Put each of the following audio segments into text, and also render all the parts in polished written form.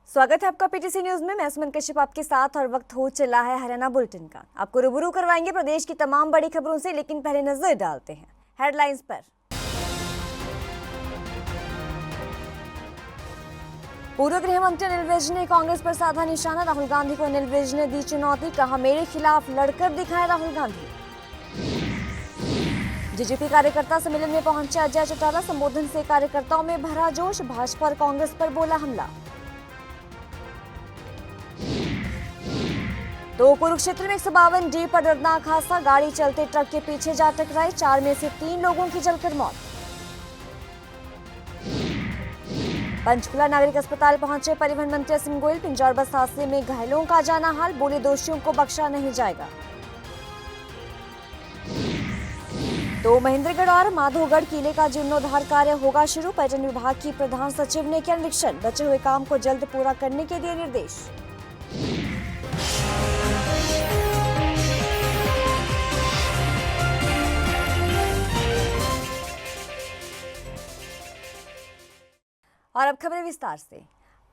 स्वागत है आपका पीटीसी न्यूज में। मैं सुमन कश्यप आपके साथ और वक्त हो चला है हरियाणा बुलेटिन का। आपको रूबरू करवाएंगे प्रदेश की तमाम बड़ी खबरों से, लेकिन पहले नजर डालते हैं हेडलाइंस पर। पूर्व गृह मंत्री अनिल विज ने कांग्रेस पर साधा निशाना। राहुल गांधी को अनिल विज ने दी चुनौती, कहा मेरे खिलाफ लड़कर दिखाए राहुल गांधी। जेजेपी कार्यकर्ता सम्मेलन में पहुंचे अजय चौटाला, संबोधन से कार्यकर्ताओं में भरा जोश। भाजपा और कांग्रेस पर बोला हमला। तो कुरुक्षेत्र में 152 डी पर दर्दनाक हादसा, गाड़ी चलते ट्रक के पीछे जा टकराई, 4 में से 3 लोगों की जलकर मौत। पंचकुला नागरिक अस्पताल पहुंचे परिवहन मंत्री असीम गोयल, पिंजौर बस हादसे में घायलों का जाना हाल, बोले दोषियों को बख्शा नहीं जाएगा। तो महेंद्रगढ़ और माधोगढ़ किले का जीर्णोद्धार कार्य होगा शुरू, पर्यटन विभाग की प्रधान सचिव ने किया निरीक्षण, बचे हुए काम को जल्द पूरा करने के दिए निर्देश। और अब खबरें विस्तार से।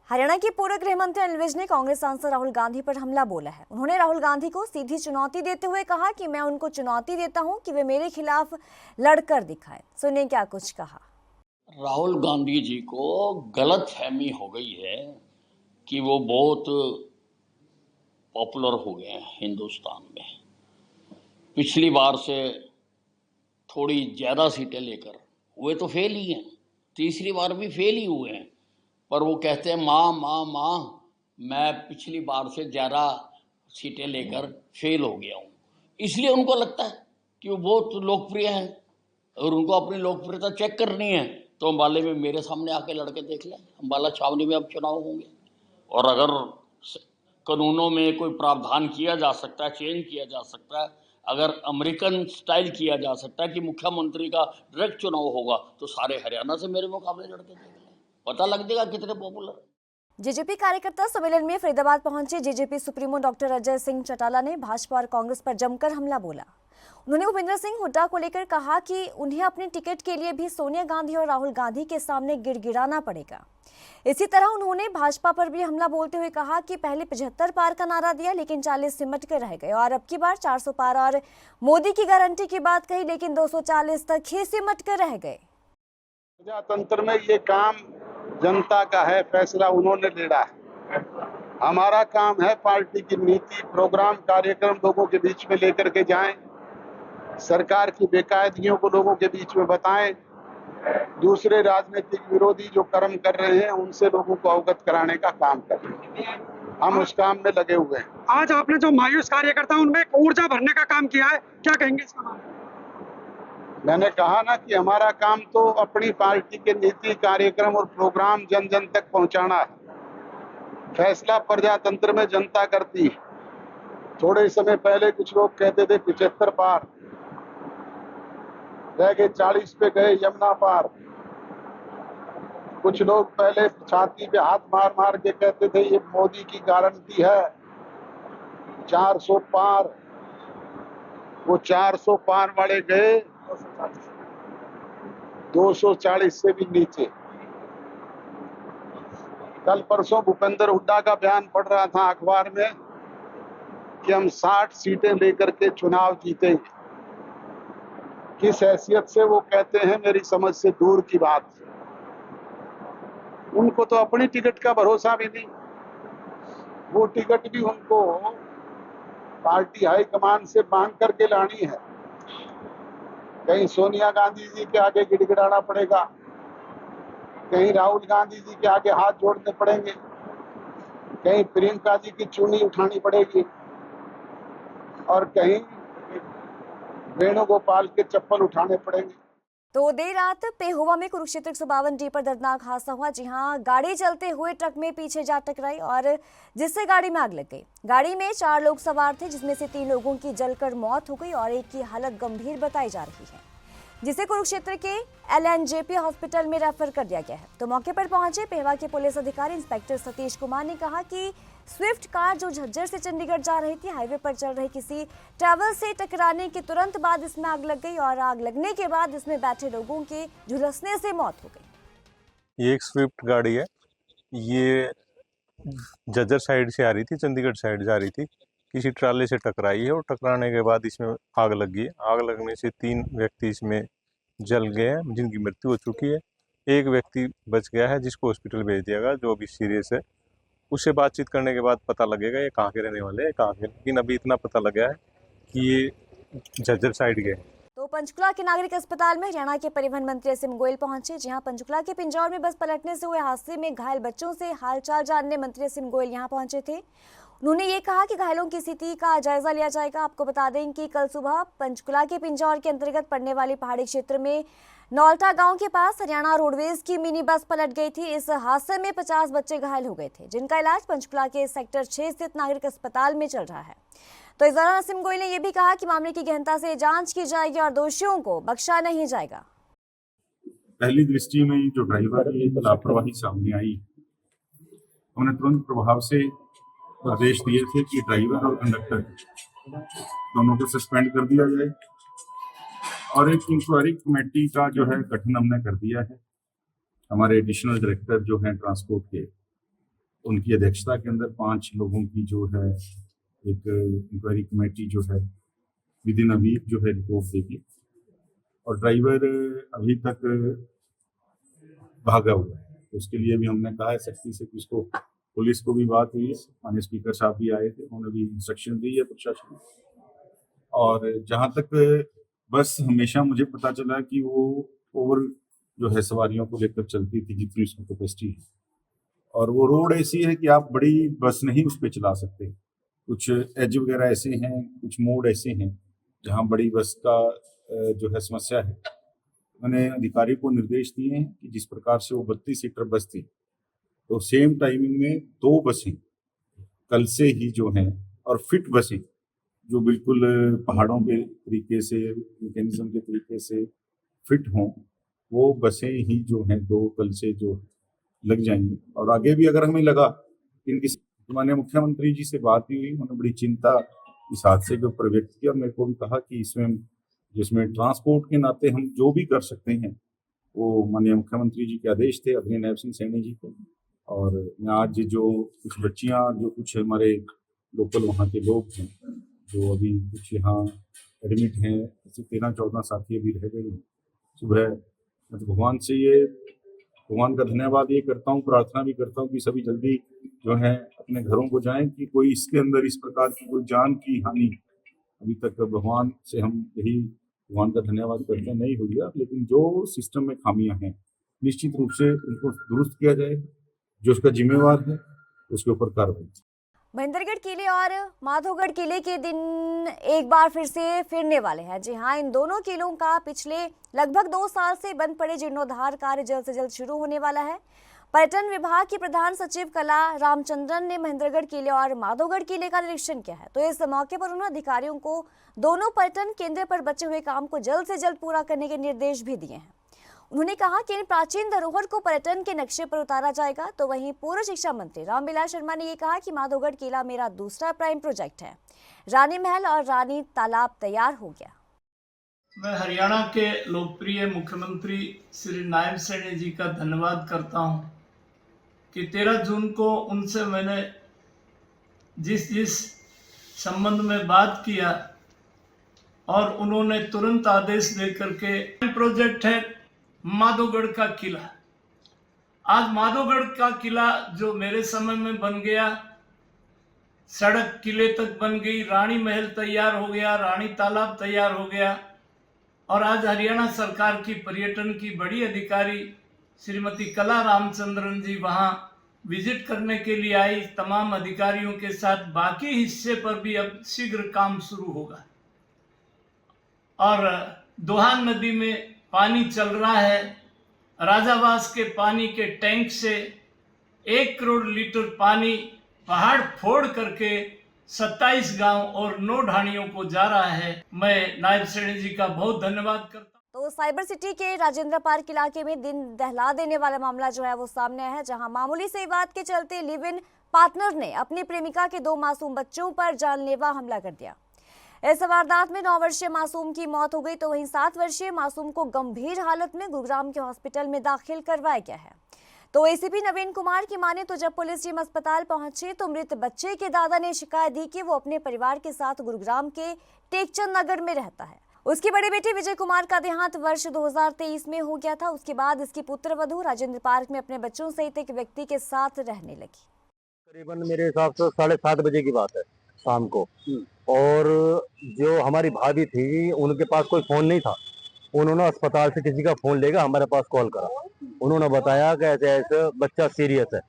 हरियाणा के पूर्व गृह मंत्री अनिल विज ने कांग्रेस सांसद राहुल गांधी पर हमला बोला है। उन्होंने राहुल गांधी को सीधी चुनौती देते हुए कहा कि मैं उनको चुनौती देता हूं कि वे मेरे खिलाफ लड़कर दिखाएं। सुनिए क्या कुछ कहा। राहुल गांधी जी को गलतफहमी हो गई है कि वो बहुत पॉपुलर हो गए हैं हिंदुस्तान में। पिछली बार से थोड़ी ज़्यादा सीटें लेकर हुए तो फेल ही हैं, तीसरी बार भी फेल ही हुए हैं, पर वो कहते हैं माँ माँ माँ, मैं पिछली बार से ज़्यादा सीटें लेकर फेल हो गया हूँ। इसलिए उनको लगता है कि वो बहुत लोकप्रिय हैं और उनको अपनी लोकप्रियता चेक करनी है तो अम्बाले में मेरे सामने आके लड़के देख लें। अम्बाला छावनी में अब चुनाव होंगे और अगर कानूनों में कोई प्रावधान किया जा सकता है, चेंज किया जा सकता है, अगर अमेरिकन स्टाइल किया जा सकता है कि मुख्यमंत्री का डायरेक्ट चुनाव होगा तो सारे हरियाणा से मेरे मुकाबले लड़के देख लें, पता लग जाएगा कितने पॉपुलर। जेजेपी कार्यकर्ता सम्मेलन में फरीदाबाद पहुंचे JJP supremo doctor Ajay Singh Chautala ने भाजपा और कांग्रेस पर जमकर हमला बोला। उन्होंने भूपेंद्र सिंह हुड्डा को लेकर कहा कि उन्हें अपनी टिकट के लिए भी सोनिया गांधी और राहुल गांधी के सामने गिड़गिड़ाना पड़ेगा। इसी तरह उन्होंने भाजपा पर भी हमला बोलते हुए कहा कि पहले 75 पार का नारा दिया लेकिन 40 सिमट कर रह गए और अब की बार 400 पार और मोदी की गारंटी की बात कही लेकिन 240 तक ही सिमट कर रह गए। प्रजातंत्र में ये काम जनता का है, फैसला उन्होंने लेना है। हमारा काम है पार्टी की नीति, प्रोग्राम, कार्यक्रम लोगों के बीच में लेकर के जाएं, सरकार की बेकायदगियों को लोगों के बीच में बताएं, दूसरे राजनीतिक विरोधी जो कर्म कर रहे हैं उनसे लोगों को अवगत कराने का काम करें। हम उस काम में लगे हुए हैं। आज आपने जो मायूस कार्यकर्ता उनमें एक ऊर्जा भरने का काम किया है, क्या कहेंगे इसका बारे में? मैंने कहा ना कि हमारा काम तो अपनी पार्टी के नीति, कार्यक्रम और प्रोग्राम जन जन तक पहुंचाना है। फैसला प्रजातंत्र में जनता करती है। थोड़े समय पहले कुछ लोग कहते थे 75 पार रह गए, 40 पे गए, यमुना पार। कुछ लोग पहले छाती पे हाथ मार मार के कहते थे ये मोदी की गारंटी है 400 पार। वो 400 पार वाले गए 240 से भी नीचे। कल परसों भूपेंद्र हुड्डा का बयान पढ़ रहा था अखबार में कि हम 60 सीटें लेकर के चुनाव जीतेंगे। किस हैसियत से वो कहते हैं, मेरी समझ से दूर की बात। उनको तो अपनी टिकट का भरोसा भी नहीं। वो टिकट भी उनको पार्टी हाईकमान से मांग करके लानी है। कहीं सोनिया गांधी जी के आगे गिड़गिड़ाना पड़ेगा, कहीं राहुल गांधी जी के आगे हाथ जोड़ने पड़ेंगे, कहीं प्रियंका जी की चुन्नी उठानी पड़ेगी और कहीं वेणुगोपाल के चप्पल उठाने पड़ेंगे। तो देर रात पेहोवा में कुरुक्षेत्र 152 डी पर दर्दनाक हादसा हुआ। जी हां, गाड़ी चलते हुए ट्रक में पीछे जा टकराई और जिससे गाड़ी में आग लग गई। गाड़ी में 4 लोग सवार थे जिसमें से 3 लोगों की जलकर मौत हो गई और एक की हालत गंभीर बताई जा रही है, जिसे कुरुक्षेत्र के LNJP हॉस्पिटल में रेफर कर दिया गया है। तो मौके पर पहुंचे पेहोवा के पुलिस अधिकारी इंस्पेक्टर सतीश कुमार ने कहा कि स्विफ्ट कार जो झज्जर से चंडीगढ़ जा रही थी, हाईवे पर चल रही किसी ट्रैवल से टकराने के तुरंत बाद इसमें आग लग गई और आग लगने के बाद इसमें बैठे लोगों के झुलसने से मौत हो गई। ये एक स्विफ्ट गाड़ी है। ये झज्जर साइड से आ रही थी, चंडीगढ़ साइड जा रही थी, किसी ट्राले से टकराई है और टकराने के बाद इसमें आग लगी है। आग लगने से 3 व्यक्ति इसमें जल गए हैं, जिनकी मृत्यु हो चुकी है। एक व्यक्ति बच गया है, जिसको हॉस्पिटल भेज दिया गया, जो अभी सीरियस है। उससे बातचीत करने के बाद पता लगेगा ये कहाँ के रहने वाले हैं, कहाँ के, लेकिन अभी इतना पता लगा है कि ये झज्जर साइड गए। तो पंचकुला के नागरिक अस्पताल में हरियाणा के परिवहन मंत्री एसएम गोयल पहुंचे। जी हां, पंचकुला के पिंजौर में बस पलटने से हुए हादसे में घायल बच्चों से हालचाल जानने मंत्री एसएम गोयल यहां पहुंचे थे। उन्होंने ये कहा कि घायलों की स्थिति का जायजा लिया जाएगा। आपको बता दें कि कल सुबह पंचकुला के पिंजौर के अंतर्गत पड़ने वाली पहाड़ी क्षेत्र में नौल्टा गांव के पास हरियाणा रोडवेज की मिनी बस पलट गई थी। इस हादसे में 50 बच्चे घायल हो गए थे, जिनका इलाज पंचकुला के सेक्टर 6 स्थित नागरिक अस्पताल में चल रहा है। तो इस दौरान एसएम गोयल ने यह भी कहा कि मामले की गहनता से जांच की जाएगी और दोषियों को बख्शा नहीं जाएगा। पहली दृष्टि में जो ड्राइवर की लापरवाही सामने आई, हमने तुरंत प्रभाव से आदेश दिए थे कि ड्राइवर और कंडक्टर दोनों को सस्पेंड कर दिया जाए और एक इंक्वायरी कमेटी का जो है गठन हमने कर दिया है। हमारे एडिशनल डायरेक्टर जो हैं ट्रांसपोर्ट के, उनकी अध्यक्षता के अंदर 5 लोगों की जो है एक इंक्वायरी कमेटी जो है विद इन अ वीक जो है रिपोर्ट देगी। और ड्राइवर अभी तक भागा हुआ है, उसके लिए भी हमने कहा है सख्ती से कि उसको, पुलिस को भी बात हुई है, माननीय स्पीकर साहब भी आए थे, उन्होंने भी इंस्ट्रक्शन दी है प्रशासन को। और जहाँ तक बस हमेशा मुझे पता चला कि वो ओवर जो है सवारियों को लेकर चलती थी जितनी उसकी कैपेसिटी है, और वो रोड ऐसी है कि आप बड़ी बस नहीं उस पर चला सकते। कुछ एज वगैरह ऐसे हैं, कुछ मोड़ ऐसे हैं जहाँ बड़ी बस का जो है समस्या है। मैंने अधिकारी को निर्देश दिए हैं कि जिस प्रकार से वो 32 सीटर बस थी, तो सेम टाइमिंग में 2 बसें कल से ही जो हैं, और फिट बसें जो बिल्कुल पहाड़ों के तरीके से, मैकेनिज्म के तरीके से फिट हों, वो बसें ही जो हैं 2 कल से जो लग जाएंगी। और आगे भी अगर हमें लगा इनकी, माननीय मुख्यमंत्री जी से बात हुई, उन्होंने बड़ी चिंता इस हादसे के ऊपर व्यक्त किया। मेरे को भी कहा कि इसमें जिसमें ट्रांसपोर्ट के नाते हम जो भी कर सकते हैं, वो माननीय मुख्यमंत्री जी के आदेश थे अभिनय नायब सिंह सैनी जी को। और मैं आज जो कुछ बच्चियां, जो कुछ हमारे लोकल वहाँ के लोग हैं, जो अभी कुछ यहाँ एडमिट हैं, ऐसे 13-14 साथी अभी रह गए सुबह। मैं तो भगवान का धन्यवाद ये करता हूँ, प्रार्थना भी करता हूँ कि सभी जल्दी जो है अपने घरों को जाएं, कि कोई इसके अंदर इस प्रकार की कोई जान की हानि अभी तक भगवान से हम यही भगवान का धन्यवाद करते हैं नहीं हुई है। लेकिन जो सिस्टम में खामियां हैं, निश्चित रूप से उनको दुरुस्त किया जाए, जो उसका जिम्मेवार है उसके ऊपर कार्रवाई। महेंद्रगढ़ किले और माधोगढ़ किले के दिन एक बार फिर से फिरने वाले हैं। जी हां, इन दोनों किलों का पिछले लगभग 2 साल से बंद पड़े जीर्णोद्धार कार्य जल्द से जल्द शुरू होने वाला है। पर्यटन विभाग के प्रधान सचिव कला रामचंद्रन ने महेंद्रगढ़ किले और माधोगढ़ किले का निरीक्षण किया है। तो इस मौके पर उन्होंने अधिकारियों को दोनों पर्यटन केंद्र पर बचे हुए काम को जल्द से जल्द पूरा करने के निर्देश भी दिए हैं। उन्होंने कहा कि इन प्राचीन धरोहर को पर्यटन के नक्शे पर उतारा जाएगा। तो वहीं पूर्व शिक्षा मंत्री रामविलास शर्मा ने ये कहा कि माधोगढ़ किला मेरा दूसरा प्राइम प्रोजेक्ट है। रानी महल और रानी तालाब तैयार हो गया। मैं हरियाणा के लोकप्रिय मुख्यमंत्री श्री नायब सैनी जी का धन्यवाद करता हूं कि 13 जून को उनसे मैंने जिस संबंध में बात किया और उन्होंने तुरंत आदेश देकर के प्रोजेक्ट है माधोगढ़ का किला। आज माधोगढ़ का किला जो मेरे समय में बन गया, सड़क किले तक बन गई, रानी महल तैयार हो गया, रानी तालाब तैयार हो गया। और आज हरियाणा सरकार की पर्यटन की बड़ी अधिकारी श्रीमती कला रामचंद्रन जी वहां विजिट करने के लिए आई। तमाम अधिकारियों के साथ बाकी हिस्से पर भी अब शीघ्र काम शुरू होगा। और दोहान नदी में पानी चल रहा है। राजावास के पानी के टैंक से 1 करोड़ लीटर पानी पहाड़ फोड़ करके 27 गांव और 9 ढाणियों को जा रहा है। मैं नायब सैनी जी का बहुत धन्यवाद करता हूं। तो साइबर सिटी के राजेंद्र पार्क इलाके में दिन दहला देने वाला मामला जो है वो सामने आया है, जहां मामूली से विवाद के चलते लिव इन पार्टनर ने अपनी प्रेमिका के 2 मासूम बच्चों पर जानलेवा हमला कर दिया। इस वारदात में 9 वर्षीय मासूम की मौत हो गई। तो वहीं 7 वर्षीय मासूम को गंभीर हालत में गुरुग्राम के हॉस्पिटल में दाखिल करवाया गया है। तो एसीपी नवीन कुमार की माने तो जब पुलिस टीम अस्पताल पहुंची तो मृत बच्चे के दादा ने शिकायत दी कि वो अपने परिवार के साथ गुरुग्राम के टेकचंद नगर में रहता है। उसकी बड़ी बेटी विजय कुमार का देहांत वर्ष 2023 में हो गया था। उसके बाद इसकी पुत्रवधू राजेंद्र पार्क में अपने बच्चों सहित एक व्यक्ति के साथ रहने लगी। करीबन मेरे हिसाब से 7:30 बजे की बात है शाम को। और जो हमारी भाभी थी उनके पास कोई फोन नहीं था। उन्होंने अस्पताल से किसी का फोन लेकर हमारे पास कॉल करा। उन्होंने बताया कि ऐसे ऐसे बच्चा सीरियस है।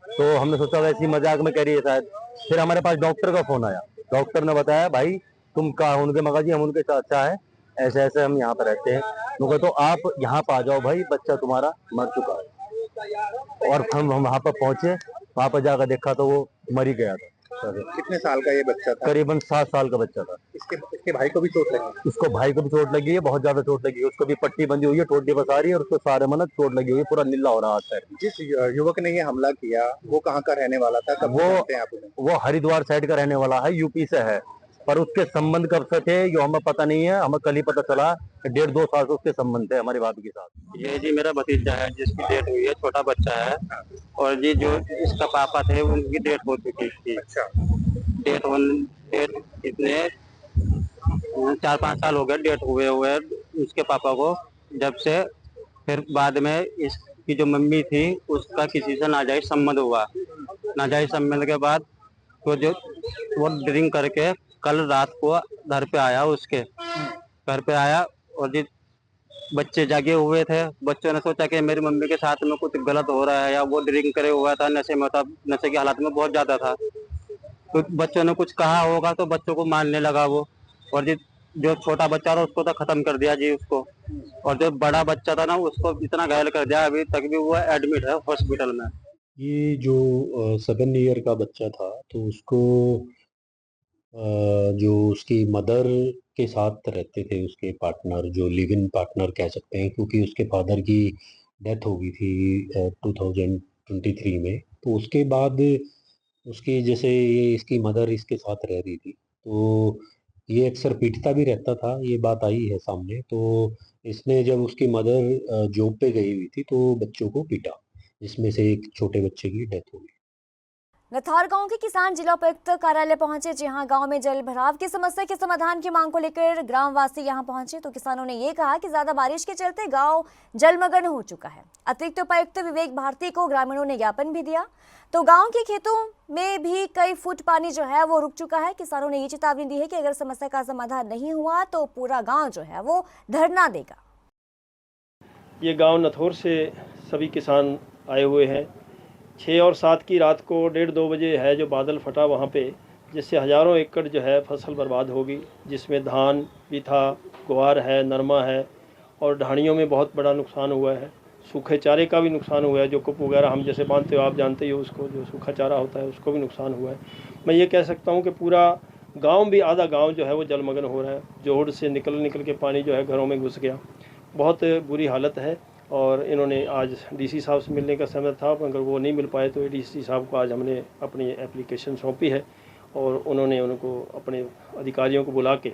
तो हमने सोचा वैसे ही मजाक में कह रही है शायद। फिर हमारे पास डॉक्टर का फोन आया। डॉक्टर ने बताया भाई तुम कहाँ हो? उनके मगा जी हम उनके चाचा है, ऐसे ऐसे हम यहाँ पर रहते हैं। उन्होंने तो आप यहाँ पर आ जाओ भाई, बच्चा तुम्हारा मर चुका है। और हम वहाँ पर पहुंचे, वहाँ पर जाकर देखा तो वो मर ही गया था। कितने साल का ये बच्चा था? करीबन 7 साल का बच्चा था। इसके भाई को भी चोट लगी? इसको भाई को भी चोट लगी है, बहुत ज्यादा चोट लगी है। उसको भी पट्टी बंधी हुई है, ठोडी बस आ रही है और उसको सारे मन चोट लगी हुई है, पूरा नीला हो रहा है। जिस युवक ने ये हमला किया वो कहाँ का रहने वाला था? कब जानते हैं आप उन्हें? वो हरिद्वार साइड का रहने वाला है, यूपी से है। पर उसके संबंध कब से थे ये हमें पता नहीं है। हमें कल ही पता चला कि 1.5-2 साल से उसके संबंध थे हमारी भाभी के साथ। ये जी मेरा भतीजा है जिसकी डेथ हुई है, छोटा बच्चा है। और जी जो इसका पापा थे उनकी डेथ हो चुकी थी। अच्छा। डेथ कितने 4-5 साल हो गए डेथ हुए उसके पापा को। जब से फिर बाद में इसकी जो मम्मी थी उसका किसी से नाजायज संबंध हुआ। नाजायज संबंध के बाद तो जो वो ड्रिंक करके कल रात को घर पे आया, उसके घर पे आया और जी बच्चे जागे हुए थे। बच्चों ने सोचा कि मेरी मम्मी के साथ में कुछ गलत हो रहा है, या वो ड्रिंक करे हुआ था, नशे में था, नशे की हालत में बहुत ज्यादा था। तो बच्चों ने कुछ कहा होगा तो बच्चों को मारने लगा वो। और जी जो छोटा बच्चा था उसको तो खत्म कर दिया जी उसको। और जो बड़ा बच्चा था ना उसको इतना घायल कर दिया, अभी तक भी वो एडमिट है हॉस्पिटल में। ये जो 7 ईयर का बच्चा था तो उसको जो उसकी मदर के साथ रहते थे, उसके पार्टनर जो लिव इन पार्टनर कह सकते हैं, क्योंकि उसके फादर की डेथ हो गई थी 2023 में। तो उसके बाद उसकी जैसे ये इसकी मदर इसके साथ रह रही थी तो ये अक्सर पीटता भी रहता था, ये बात आई है सामने। तो इसने जब उसकी मदर जॉब पे गई हुई थी तो बच्चों को पीटा, जिसमें से एक छोटे बच्चे की डेथ हो गई। नथौर गांव के किसान जिला उपायुक्त कार्यालय पहुंचे, जहां गांव में जल भराव की समस्या के समाधान की मांग को लेकर ग्रामवासी यहां पहुंचे। तो किसानों ने ये कहा कि ज्यादा बारिश के चलते गांव जलमग्न हो चुका है। अतिरिक्त उपायुक्त विवेक भारती को ग्रामीणों ने ज्ञापन भी दिया। तो गांव के खेतों में भी कई फुट पानी जो है वो रुक चुका है। किसानों ने ये चेतावनी दी है कि अगर समस्या का समाधान नहीं हुआ तो पूरा गाँव जो है वो धरना देगा। ये गाँव नथौर से सभी किसान आए हुए हैं। 6 और 7 की रात को 1:30-2 बजे है जो बादल फटा वहाँ पे, जिससे हज़ारों एकड़ जो है फसल बर्बाद होगी, जिसमें धान भी था, ग्वार है, नरमा है और ढाणियों में बहुत बड़ा नुकसान हुआ है। सूखे चारे का भी नुकसान हुआ है, जो कुप वगैरह हम जैसे बांधते हो, आप जानते ही हो उसको, जो सूखा चारा होता है उसको भी नुकसान हुआ है। मैं ये कह सकता हूँ कि पूरा गाँव भी, आधा गाँव जो है वो जलमग्न हो रहा है। जोड़ से निकल के पानी जो है घरों में घुस गया। बहुत बुरी हालत है। और इन्होंने आज डीसी साहब से मिलने का समय था, मगर वो नहीं मिल पाए, तो डीसी साहब को आज हमने अपनी एप्लीकेशन सौंपी है और उन्होंने उनको अपने अधिकारियों को बुला के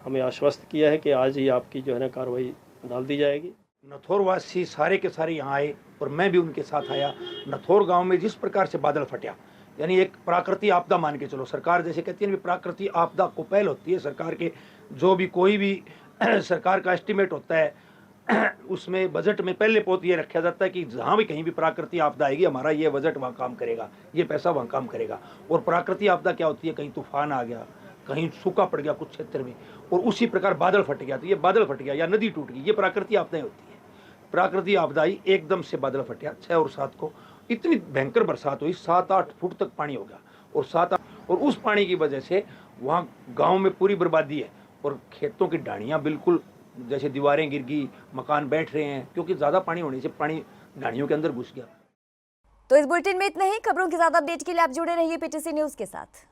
हमें आश्वस्त किया है कि आज ही आपकी जो है ना कार्रवाई डाल दी जाएगी। नथौर वासी सारे के सारे यहाँ आए और मैं भी उनके साथ आया। नथौर गांव में जिस प्रकार से बादल फटा, यानी एक प्राकृतिक आपदा मान के चलो। सरकार जैसे कहती है ना, प्राकृतिक आपदा को पहल होती है। सरकार के जो भी कोई भी सरकार का एस्टिमेट होता है उसमें बजट में पहले पोत ये रखा जाता है कि जहाँ भी कहीं भी प्राकृतिक आपदा आएगी, हमारा ये बजट वहाँ काम करेगा, ये पैसा वहाँ काम करेगा। और प्राकृतिक आपदा क्या होती है? कहीं तूफान आ गया, कहीं सूखा पड़ गया कुछ क्षेत्र में, और उसी प्रकार बादल फट गया, तो ये बादल फट गया या नदी टूट गई, ये प्राकृतिक आपदाएं होती है। प्राकृतिक आपदा ही एकदम से बादल फटा 6 और 7 को, इतनी भयंकर बरसात हुई, 7-8 फुट तक पानी हो गया। और उस पानी की वजह से वहाँ गाँव में पूरी बर्बादी है और खेतों की ढाणियाँ बिल्कुल जैसे दीवारें गिर गई, मकान बैठ रहे हैं, क्योंकि ज़्यादा पानी होने से पानी ढाणियों के अंदर घुस गया। तो इस बुलेटिन में इतना ही। खबरों की ज्यादा अपडेट के लिए आप जुड़े रहिए पीटीसी न्यूज के साथ।